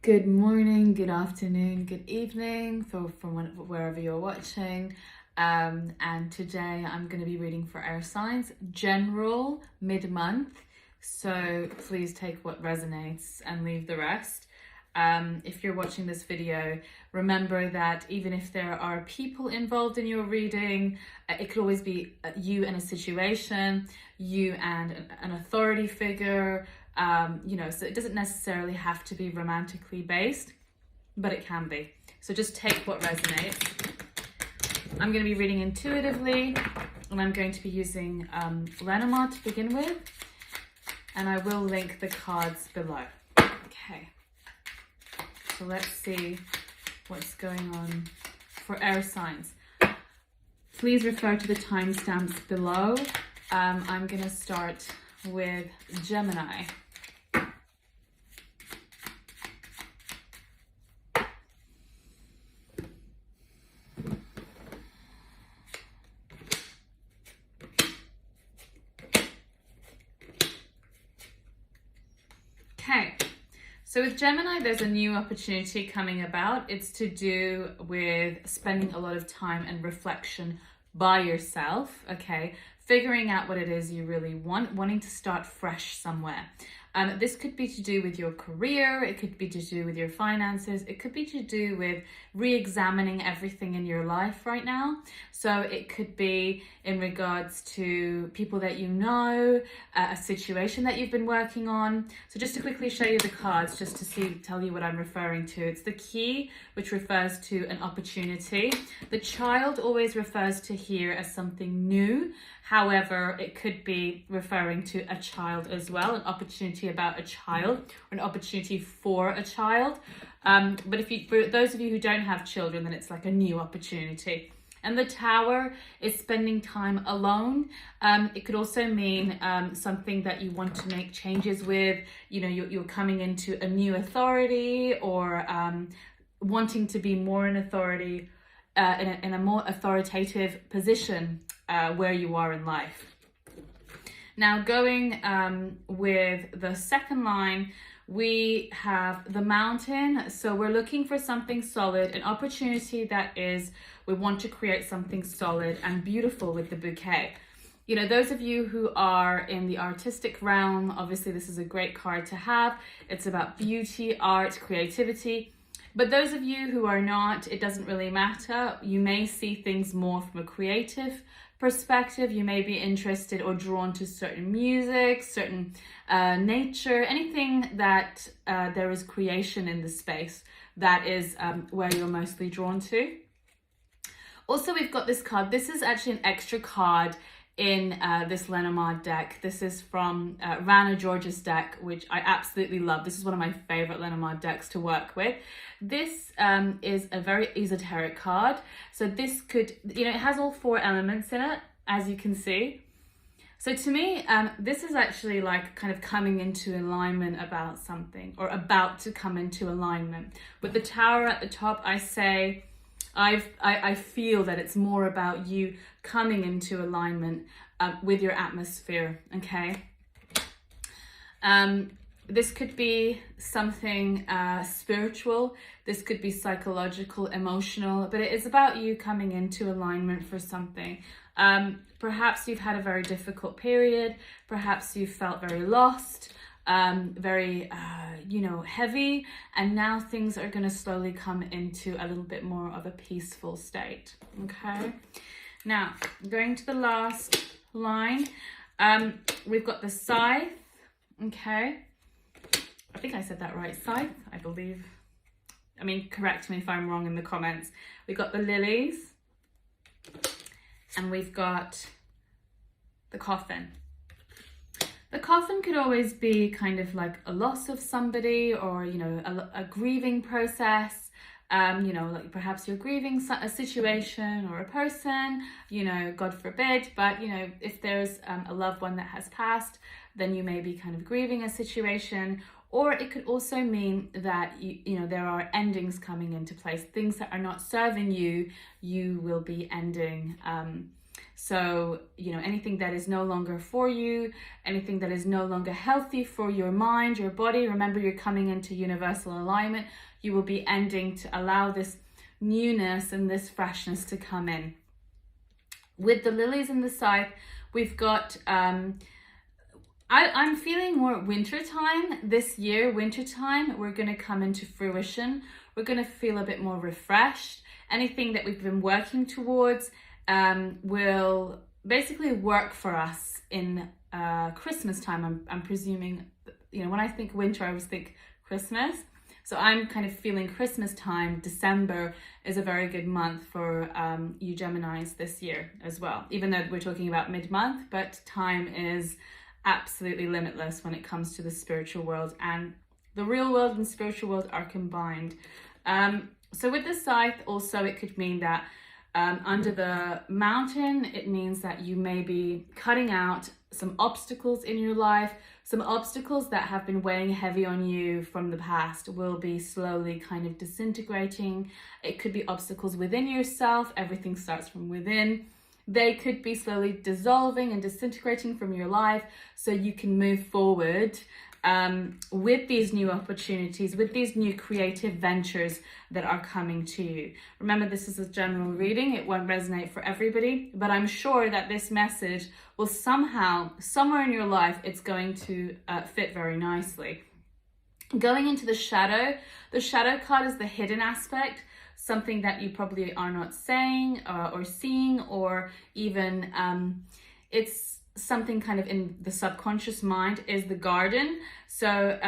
Good morning, good afternoon, good evening from wherever you're watching. And today I'm going to be reading for air signs, general, mid-month. So please take what resonates and leave the rest. If you're watching this video, remember that even if there are people involved in your reading, it could always be you and a situation, you and an authority figure, so it doesn't necessarily have to be romantically based, but it can be. So just take what resonates. I'm going to be reading intuitively, and I'm going to be using Lenormand to begin with, and I will link the cards below. Okay. So let's see what's going on for air signs. Please refer to the timestamps below. I'm going to start with Gemini. Okay. So with Gemini, there's a new opportunity coming about. It's to do with spending a lot of time and reflection by yourself, okay? Figuring out what it is you really want, wanting to start fresh somewhere. This could be to do with your career, it could be to do with your finances, it could be to do with re-examining everything in your life right now. So it could be in regards to people that you know, a situation that you've been working on. So just to quickly show you the cards, just to tell you what I'm referring to. It's the key, which refers to an opportunity. The child always refers to here as something new. However, it could be referring to a child as well, an opportunity about a child, or an opportunity for a child. But for those of you who don't have children, then it's like a new opportunity. And the Tower is spending time alone. It could also mean something that you want to make changes with. You know, you're coming into a new authority, or wanting to be more in authority, in a more authoritative position where you are in life. Now, going with the second line, we have the Mountain. So we're looking for something solid, an opportunity that is, we want to create something solid and beautiful with the Bouquet. You know, those of you who are in the artistic realm, obviously this is a great card to have. It's about beauty, art, creativity. But those of you who are not, it doesn't really matter. You may see things more from a creative perspective. You may be interested or drawn to certain music, certain nature, anything that there is creation in the space. That is where you're mostly drawn to. Also, we've got this card. This is actually an extra card in this Lenormand deck. This is from Rana George's deck, which I absolutely love. This is one of my favorite Lenormand decks to work with. This is a very esoteric card. So this could, it has all four elements in it, as you can see. So to me, this is actually like kind of coming into alignment about something, or about to come into alignment. With the Tower at the top, I say, I feel that it's more about you coming into alignment with your atmosphere, okay? This could be something spiritual, this could be psychological, emotional, but it is about you coming into alignment for something. Perhaps you've had a very difficult period, perhaps you felt very lost, very heavy, and now things are going to slowly come into a little bit more of a peaceful state. Okay, now going to the last line, we've got the Scythe. Okay, I think I said that right, Scythe, I believe. I mean, correct me if I'm wrong in the comments. We've got the Lilies, and we've got the Coffin. The Coffin could always be kind of like a loss of somebody, or, a grieving process. Like perhaps you're grieving a situation or a person, God forbid. But, if there's a loved one that has passed, then you may be kind of grieving a situation. Or it could also mean that, there are endings coming into place. Things that are not serving you, you will be ending. So, you know, anything that is no longer for you, anything that is no longer healthy for your mind, your body, remember you're coming into universal alignment. You will be ending to allow this newness and this freshness to come in. With the lilies in the scythe, we've got, I'm feeling more wintertime this year. Wintertime, we're going to come into fruition. We're going to feel a bit more refreshed. Anything that we've been working towards will basically work for us in Christmas time. I'm presuming, you know, when I think winter, I always think Christmas. So I'm kind of feeling Christmas time. December is a very good month for you Geminis this year as well, even though we're talking about mid-month, but time is absolutely limitless when it comes to the spiritual world, and the real world and spiritual world are combined. So with the scythe also, it could mean that under the mountain, it means that you may be cutting out some obstacles in your life. Some obstacles that have been weighing heavy on you from the past will be slowly kind of disintegrating. It could be obstacles within yourself. Everything starts from within. They could be slowly dissolving and disintegrating from your life so you can move forward with these new opportunities, with these new creative ventures that are coming to you. Remember, this is a general reading. It won't resonate for everybody, but I'm sure that this message will somehow, somewhere in your life, it's going to fit very nicely. Going into the shadow card is the hidden aspect, something that you probably are not saying or seeing, or even it's something kind of in the subconscious mind, is the garden. So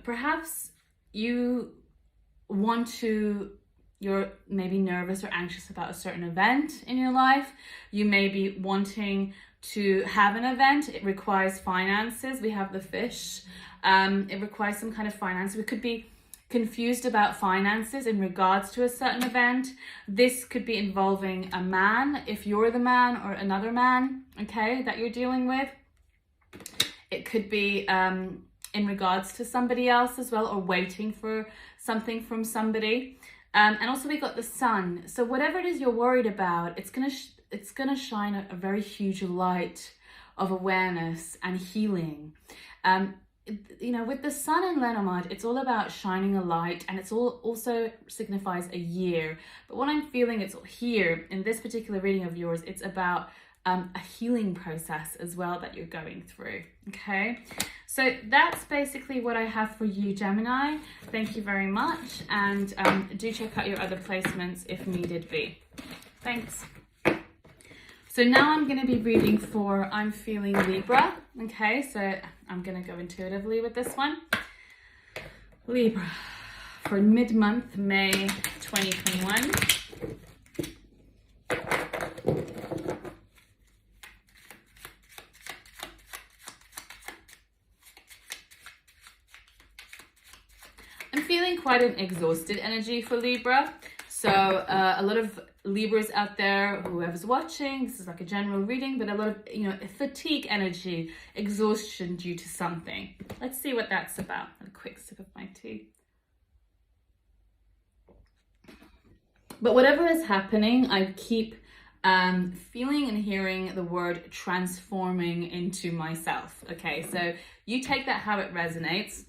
perhaps you're maybe nervous or anxious about a certain event in your life. You may be wanting to have an event. It requires finances. We have the fish. It requires some kind of finance. We could be confused about finances in regards to a certain event. This could be involving a man, if you're the man, or another man, okay, that you're dealing with. It could be in regards to somebody else as well, or waiting for something from somebody. And also we got the sun. So whatever it is you're worried about, it's gonna shine a very huge light of awareness and healing. You know, with the sun in Lenormand, it's all about shining a light, and it's also signifies a year. But what I'm feeling, it's here in this particular reading of yours, it's about a healing process as well that you're going through. Okay, so that's basically what I have for you, Gemini. Thank you very much, and do check out your other placements if needed be. Thanks. So now I'm going to be reading for I'm feeling Libra. Okay, so I'm going to go intuitively with this one. Libra for mid-month, May 2021. I'm feeling quite an exhausted energy for Libra. So a lot of Libras out there, whoever's watching, this is like a general reading, but a lot of, you know, fatigue energy, exhaustion due to something. Let's see what that's about. A quick sip of my tea. But whatever is happening, I keep feeling and hearing the word transforming into myself. Okay, so you take that how it resonates.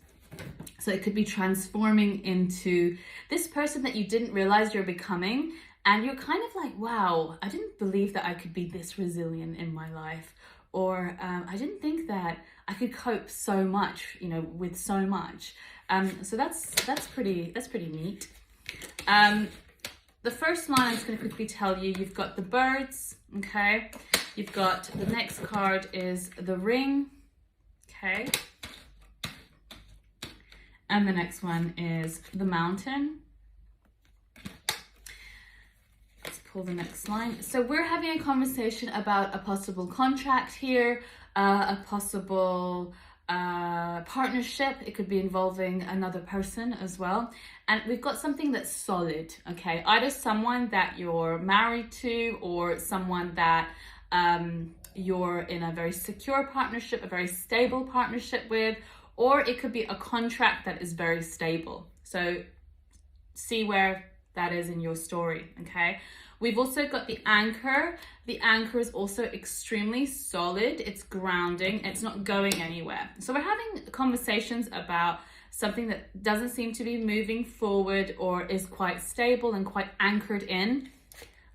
So it could be transforming into this person that you didn't realize you're becoming. And you're kind of like, wow, I didn't believe that I could be this resilient in my life. Or I didn't think that I could cope so much, you know, with so much. So that's pretty neat. The first line I'm just going to quickly tell you, you've got the birds, okay? You've got, the next card is the ring, okay? And the next one is the mountain. Let's pull the next line. So we're having a conversation about a possible contract here, a possible partnership. It could be involving another person as well. And we've got something that's solid, okay? Either someone that you're married to, or someone that you're in a very secure partnership, a very stable partnership with, or it could be a contract that is very stable. So see where that is in your story, okay? We've also got the anchor. The anchor is also extremely solid. It's grounding. It's not going anywhere. So we're having conversations about something that doesn't seem to be moving forward or is quite stable and quite anchored in.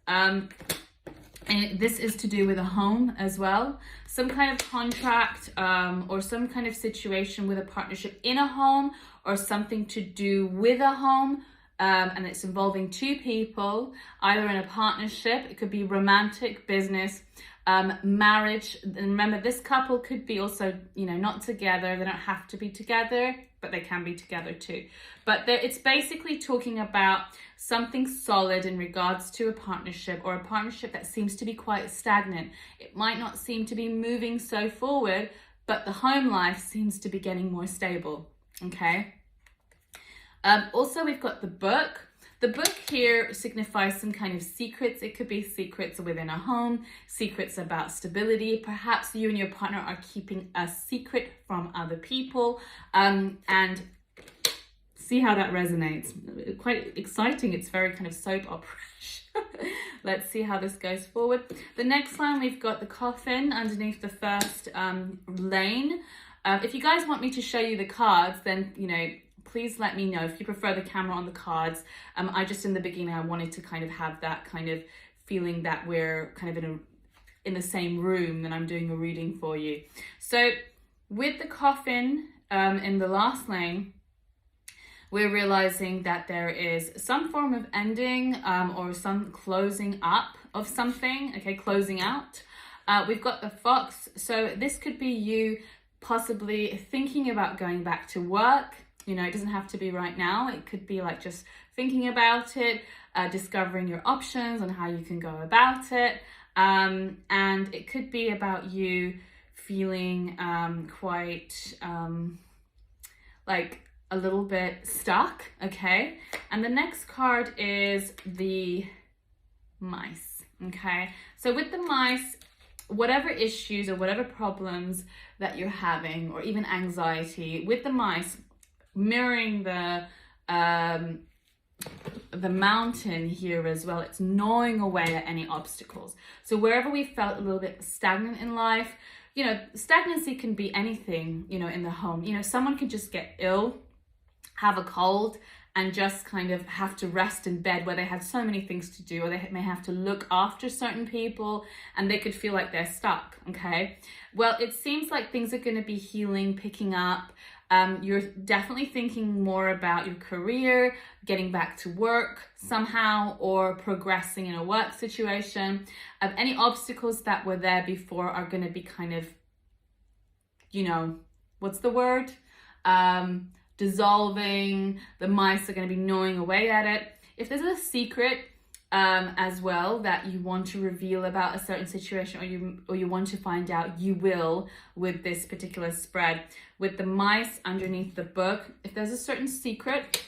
And this is to do with a home as well. Some kind of contract or some kind of situation with a partnership in a home, or something to do with a home. And it's involving two people, either in a partnership, it could be romantic, business, marriage. And remember, this couple could be also, you know, not together. They don't have to be together, but they can be together too. But it's basically talking about something solid in regards to a partnership, or a partnership that seems to be quite stagnant. It might not seem to be moving so forward, but the home life seems to be getting more stable, okay? Also, we've got the book. The book here signifies some kind of secrets. It could be secrets within a home, secrets about stability. Perhaps you and your partner are keeping a secret from other people, and see how that resonates. Quite exciting. It's very kind of soap opera-ish. Let's see how this goes forward. The next line, we've got the coffin underneath the first lane. If you guys want me to show you the cards, then, you know, please let me know if you prefer the camera on the cards. I just, in the beginning, I wanted to kind of have that kind of feeling that we're kind of in the same room and I'm doing a reading for you. So with the coffin in the last lane, we're realizing that there is some form of ending or some closing up of something, okay, closing out. We've got the fox. So this could be you possibly thinking about going back to work. You know, it doesn't have to be right now. It could be like just thinking about it, discovering your options on how you can go about it. And it could be about you feeling quite like a little bit stuck, okay? And the next card is the mice, okay? So with the mice, whatever issues or whatever problems that you're having, or even anxiety, with the mice, mirroring the mountain here as well, it's gnawing away at any obstacles. So wherever we felt a little bit stagnant in life, you know, stagnancy can be anything, you know, in the home. You know, someone could just get ill, have a cold, and just kind of have to rest in bed, where they have so many things to do, or they may have to look after certain people, and they could feel like they're stuck, okay? Well, it seems like things are going to be healing, picking up. You're definitely thinking more about your career, getting back to work somehow, or progressing in a work situation. Any obstacles that were there before are going to be kind of, you know, what's the word? Dissolving. The mice are going to be gnawing away at it. If there's a secret as well that you want to reveal about a certain situation, or you want to find out, you will with this particular spread. With the mice underneath the book, if there's a certain secret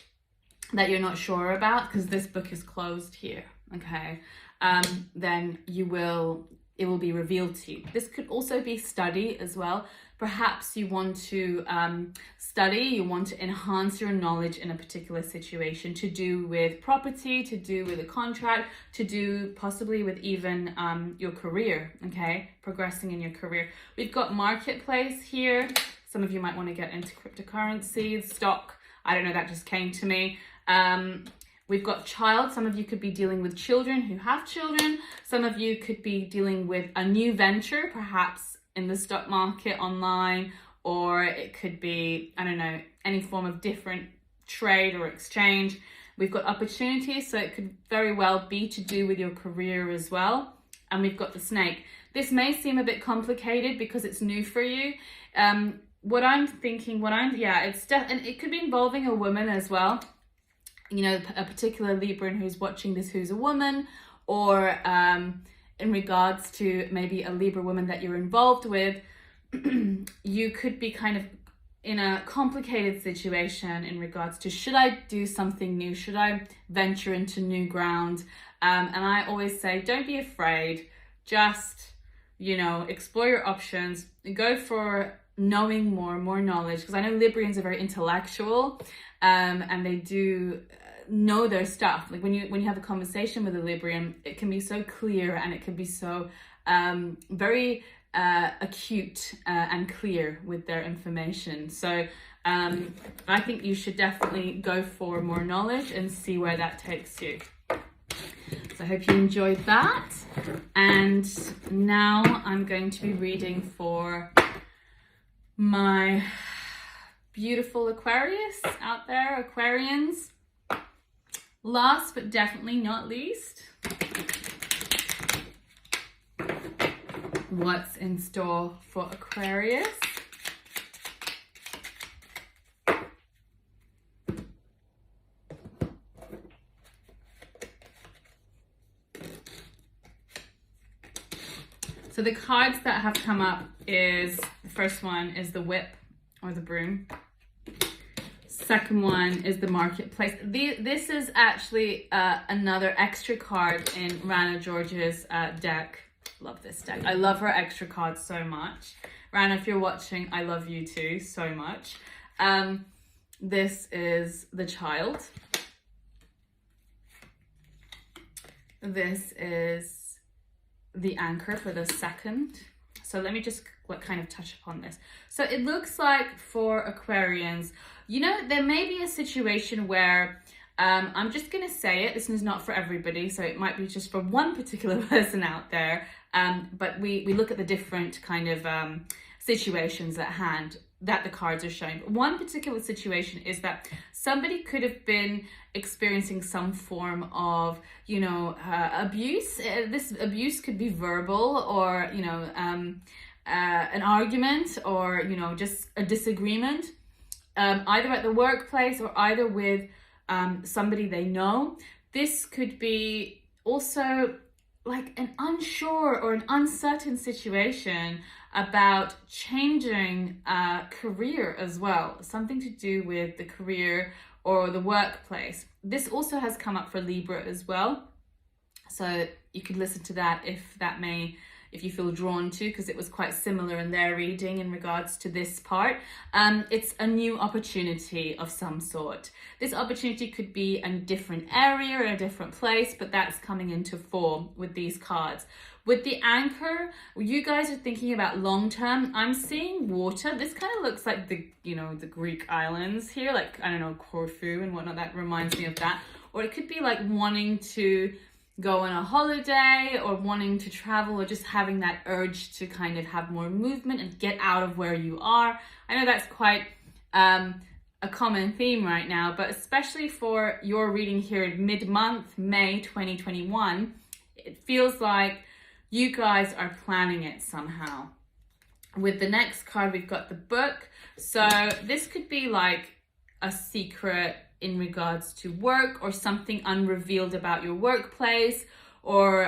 that you're not sure about, because this book is closed here, okay, then it will be revealed to you. This could also be study as well. Perhaps you want to study, you want to enhance your knowledge in a particular situation, to do with property, to do with a contract, to do possibly with even your career, okay? Progressing in your career. We've got marketplace here. Some of you might want to get into cryptocurrencies, stock. I don't know, that just came to me. We've got child. Some of you could be dealing with children who have children. Some of you could be dealing with a new venture, perhaps in the stock market, online, or it could be, I don't know, any form of different trade or exchange. We've got opportunities, so it could very well be to do with your career as well. And we've got the snake. This may seem a bit complicated because it's new for you. What I'm thinking, and it could be involving a woman as well. You know, a particular Libran who's watching this who's a woman, or in regards to maybe a Libra woman that you're involved with, you could be kind of in a complicated situation in regards to, should I do something new? Should I venture into new ground? And I always say, don't be afraid. Just, you know, explore your options. Go for knowing more knowledge. Because I know Librians are very intellectual, and they do know their stuff. Like when you have a conversation with a Librian, it can be so clear and it can be so very acute and clear with their information. So I think you should definitely go for more knowledge and see where that takes you. So I hope you enjoyed that. And now I'm going to be reading for my beautiful Aquarius out there, Aquarians. Last but definitely not least, what's in store for Aquarius? So the cards that have come up is, the first one is the whip or the broom. Second one is the marketplace. This is actually another extra card in Rana George's deck. Love this deck. I love her extra cards so much. Rana, if you're watching, I love you too so much. This is the child. This is the anchor for the second. So let me just kind of touch upon this. So it looks like for Aquarians, you know, there may be a situation where I'm just gonna say it, this is not for everybody, so it might be just for one particular person out there, but we look at the different kind of situations at hand that the cards are showing. But one particular situation is that somebody could have been experiencing some form of, you know, abuse. This abuse could be verbal or, you know, an argument or, you know, just a disagreement, either at the workplace or either with somebody they know. This could be also like an unsure or an uncertain situation about changing career as well, something to do with the career or the workplace. This also has come up for Libra as well, so you could listen to that if you feel drawn to, because it was quite similar in their reading in regards to this part. It's a new opportunity of some sort. This opportunity could be in a different area or a different place, but that's coming into form with these cards. With the anchor, you guys are thinking about long term. I'm seeing water. This kind of looks like the, you know, the Greek islands here, like, I don't know, Corfu and whatnot. That reminds me of that. Or it could be like wanting to go on a holiday or wanting to travel or just having that urge to kind of have more movement and get out of where you are. I know that's quite a common theme right now, but especially for your reading here mid-month, May 2021, it feels like you guys are planning it somehow. With the next card, we've got the book. So this could be like a secret in regards to work or something unrevealed about your workplace, or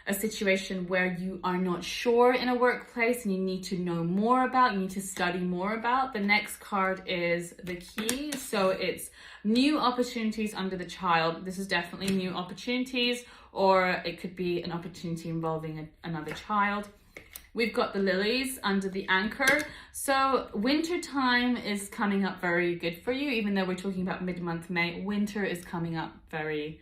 a situation where you are not sure in a workplace and you need to know more about, you need to study more about. The next card is the key. So it's new opportunities under the child. This is definitely new opportunities, or it could be an opportunity involving another child. We've got the lilies under the anchor. So winter time is coming up very good for you, even though we're talking about mid-month May. Winter is coming up very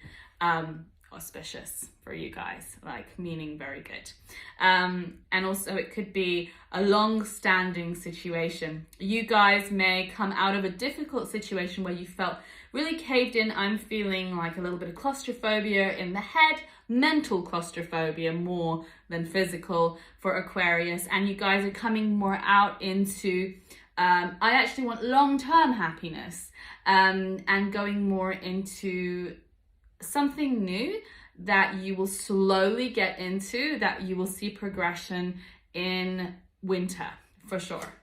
auspicious for you guys, like meaning very good. And also it could be a long-standing situation. You guys may come out of a difficult situation where you felt really caved in. I'm feeling like a little bit of claustrophobia in the head, mental claustrophobia more than physical for Aquarius, and you guys are coming more out into I actually want long-term happiness, and going more into something new that you will slowly get into, that you will see progression in winter for sure.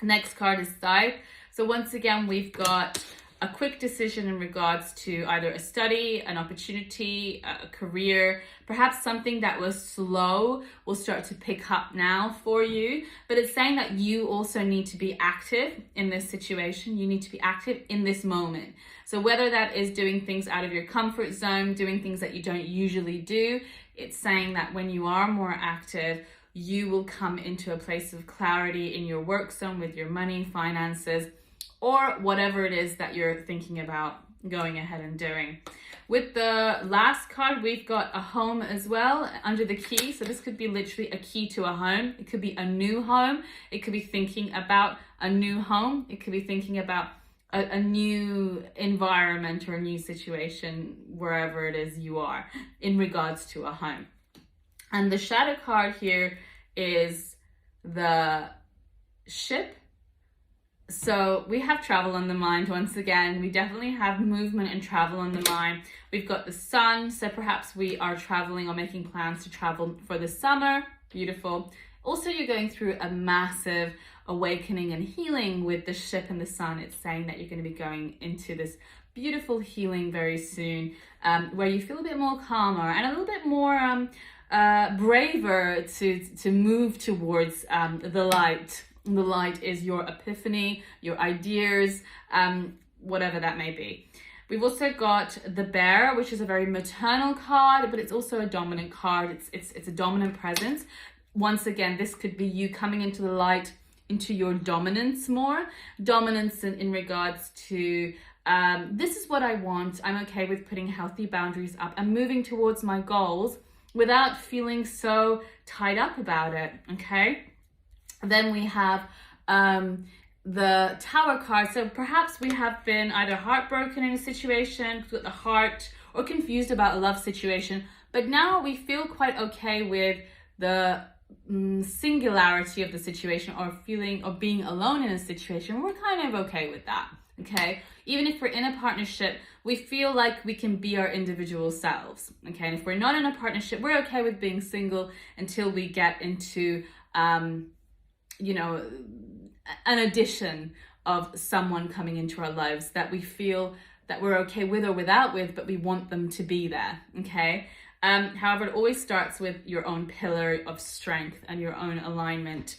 Next card is side. So once again, we've got a quick decision in regards to either a study, an opportunity, a career, perhaps something that was slow will start to pick up now for you. But it's saying that you also need to be active in this situation. You need to be active in this moment. So whether that is doing things out of your comfort zone, doing things that you don't usually do, it's saying that when you are more active, you will come into a place of clarity in your work zone with your money, finances, or whatever it is that you're thinking about going ahead and doing. With the last card, we've got a home as well under the key. So this could be literally a key to a home. It could be a new home. It could be thinking about a new home. It could be thinking about a new environment or a new situation, wherever it is you are, in regards to a home. And the shadow card here is the ship. So we have travel on the mind once again. We definitely have movement and travel on the mind. We've got the sun, so perhaps we are traveling or making plans to travel for the summer. Beautiful. Also, you're going through a massive awakening and healing with the ship and the sun. It's saying that you're going to be going into this beautiful healing very soon, where you feel a bit more calmer and a little bit more braver to move towards the light. The light is your epiphany, your ideas, whatever that may be. We've also got the bear, which is a very maternal card, but it's also a dominant card. It's a dominant presence. Once again, this could be you coming into the light, into your dominance more. Dominance in regards to, this is what I want. I'm okay with putting healthy boundaries up and moving towards my goals without feeling so tied up about it, okay? Then we have the Tower card. So perhaps we have been either heartbroken in a situation with the heart, or confused about a love situation, but now we feel quite okay with the singularity of the situation, or feeling or being alone in a situation. We're kind of okay with that, okay? Even if we're in a partnership, we feel like we can be our individual selves, okay? And if we're not in a partnership, we're okay with being single until we get into you know, an addition of someone coming into our lives that we feel that we're okay with or without with, but we want them to be there, okay? However, it always starts with your own pillar of strength and your own alignment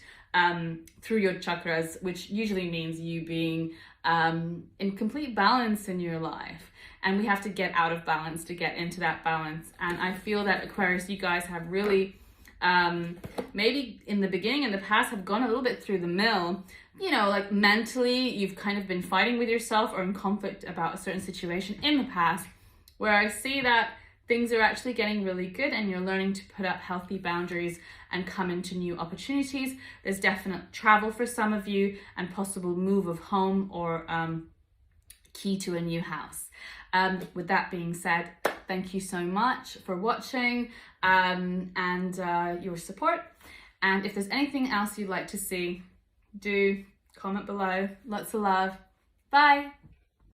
through your chakras, which usually means you being in complete balance in your life. And we have to get out of balance to get into that balance. And I feel that Aquarius, you guys have really maybe in the beginning, in the past, have gone a little bit through the mill, you know, like mentally you've kind of been fighting with yourself or in conflict about a certain situation in the past, where I see that things are actually getting really good and you're learning to put up healthy boundaries and come into new opportunities. There's definite travel for some of you and possible move of home or key to a new house. With that being said, thank you so much for watching and your support. And if there's anything else you'd like to see, do comment below. Lots of love. Bye.